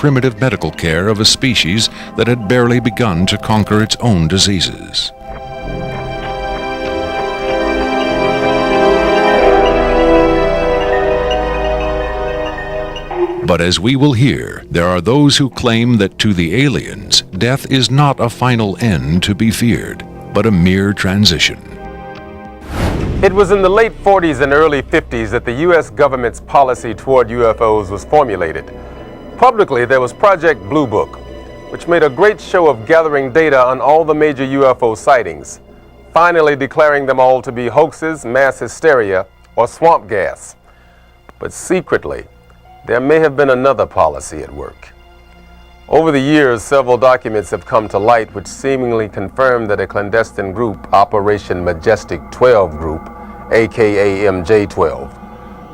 primitive medical care of a species that had barely begun to conquer its own diseases. But as we will hear, there are those who claim that to the aliens, death is not a final end to be feared, but a mere transition. It was in the late 40s and early 50s that the U.S. government's policy toward UFOs was formulated. Publicly, there was Project Blue Book, which made a great show of gathering data on all the major UFO sightings, finally declaring them all to be hoaxes, mass hysteria, or swamp gas. But secretly, there may have been another policy at work. Over the years, several documents have come to light which seemingly confirm that a clandestine group, Operation Majestic 12 Group, aka MJ-12,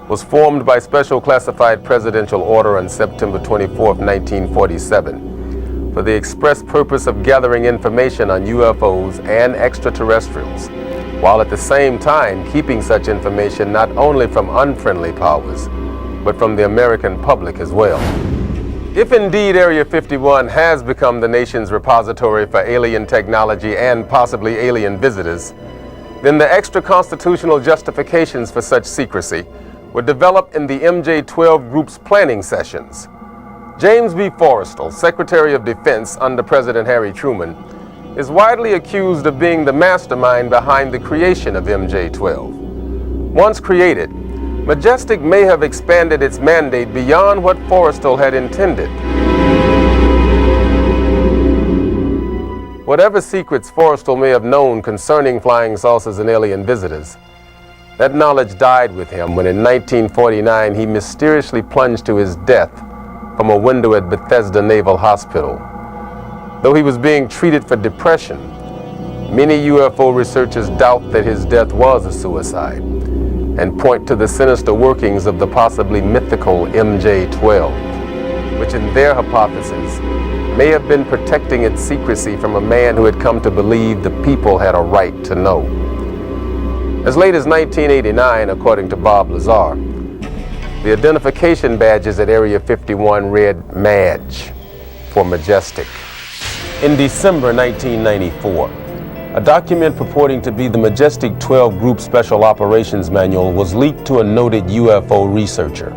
was formed by special classified presidential order on September 24, 1947, for the express purpose of gathering information on UFOs and extraterrestrials, while at the same time keeping such information not only from unfriendly powers, but from the American public as well. If indeed Area 51 has become the nation's repository for alien technology and possibly alien visitors, then the extra-constitutional justifications for such secrecy were developed in the MJ-12 Group's planning sessions. James B. Forrestal, Secretary of Defense under President Harry Truman, is widely accused of being the mastermind behind the creation of MJ-12. Once created, Majestic may have expanded its mandate beyond what Forrestal had intended. Whatever secrets Forrestal may have known concerning flying saucers and alien visitors, that knowledge died with him when in 1949 he mysteriously plunged to his death from a window at Bethesda Naval Hospital. Though he was being treated for depression, many UFO researchers doubt that his death was a suicide, and point to the sinister workings of the possibly mythical MJ-12, which in their hypothesis may have been protecting its secrecy from a man who had come to believe the people had a right to know. As late as 1989, according to Bob Lazar, the identification badges at Area 51 read MAJ for Majestic. In December 1994, a document purporting to be the Majestic 12 Group Special Operations Manual was leaked to a noted UFO researcher.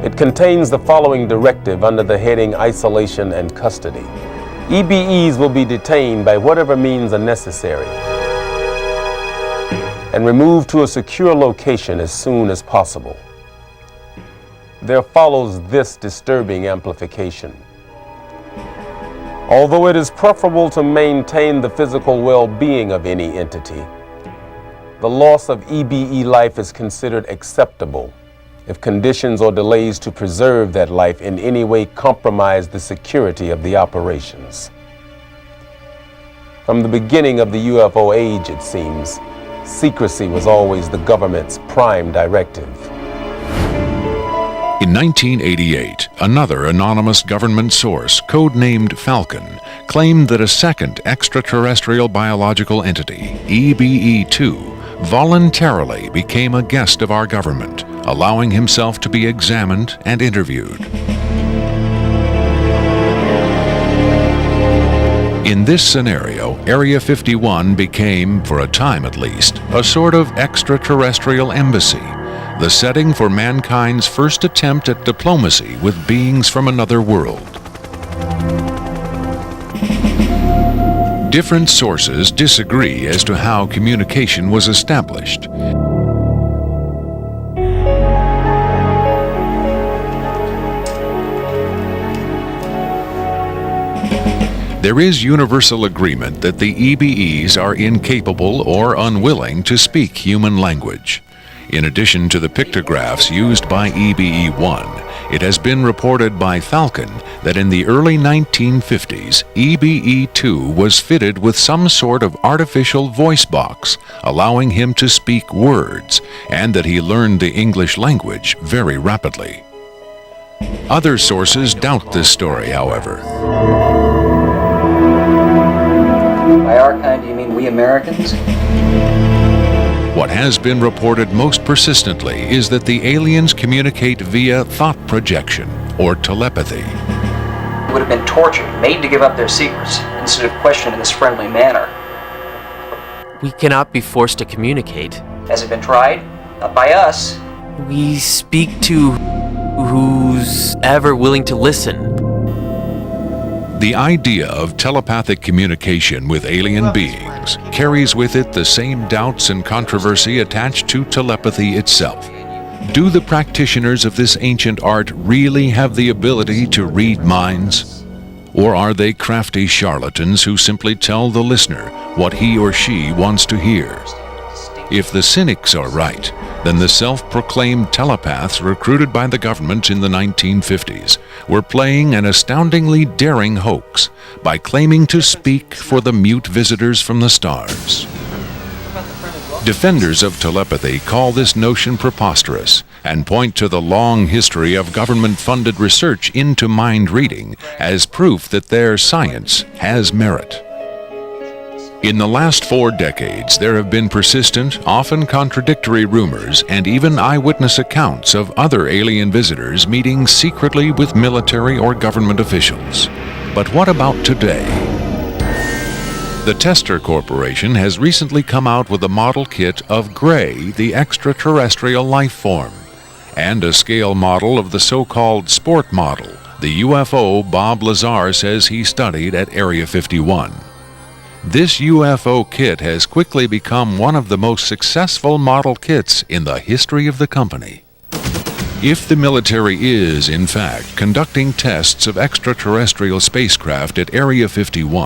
It contains the following directive under the heading Isolation and Custody. EBEs will be detained by whatever means are necessary and removed to a secure location as soon as possible. There follows this disturbing amplification. Although it is preferable to maintain the physical well-being of any entity, the loss of EBE life is considered acceptable if conditions or delays to preserve that life in any way compromise the security of the operations. From the beginning of the UFO age, it seems, secrecy was always the government's prime directive. In 1988, another anonymous government source, codenamed Falcon, claimed that a second extraterrestrial biological entity, EBE-2, voluntarily became a guest of our government, allowing himself to be examined and interviewed. In this scenario, Area 51 became, for a time at least, a sort of extraterrestrial embassy, the setting for mankind's first attempt at diplomacy with beings from another world. Different sources disagree as to how communication was established. There is universal agreement that the EBEs are incapable or unwilling to speak human language. In addition to the pictographs used by EBE-1, it has been reported by Falcon that in the early 1950s, EBE-2 was fitted with some sort of artificial voice box, allowing him to speak words, and that he learned the English language very rapidly. Other sources doubt this story, however. By our kind, do you mean we Americans? What has been reported most persistently is that the aliens communicate via thought projection or telepathy. would have been tortured, made to give up their secrets, instead of questioned in this friendly manner. We cannot be forced to communicate. Has it been tried? Not by us. We speak to who's ever willing to listen. The idea of telepathic communication with alien beings carries with it the same doubts and controversy attached to telepathy itself. Do the practitioners of this ancient art really have the ability to read minds? Or are they crafty charlatans who simply tell the listener what he or she wants to hear? If the cynics are right, then the self-proclaimed telepaths recruited by the government in the 1950s were playing an astoundingly daring hoax by claiming to speak for the mute visitors from the stars. Defenders of telepathy call this notion preposterous and point to the long history of government-funded research into mind reading as proof that their science has merit. In the last 4 decades, there have been persistent, often contradictory rumors and even eyewitness accounts of other alien visitors meeting secretly with military or government officials. But what about today? The Tester Corporation has recently come out with a model kit of Gray, the extraterrestrial life form, and a scale model of the so-called sport model, the UFO Bob Lazar says he studied at Area 51. This UFO kit has quickly become one of the most successful model kits in the history of the company. If the military is, in fact, conducting tests of extraterrestrial spacecraft at Area 51,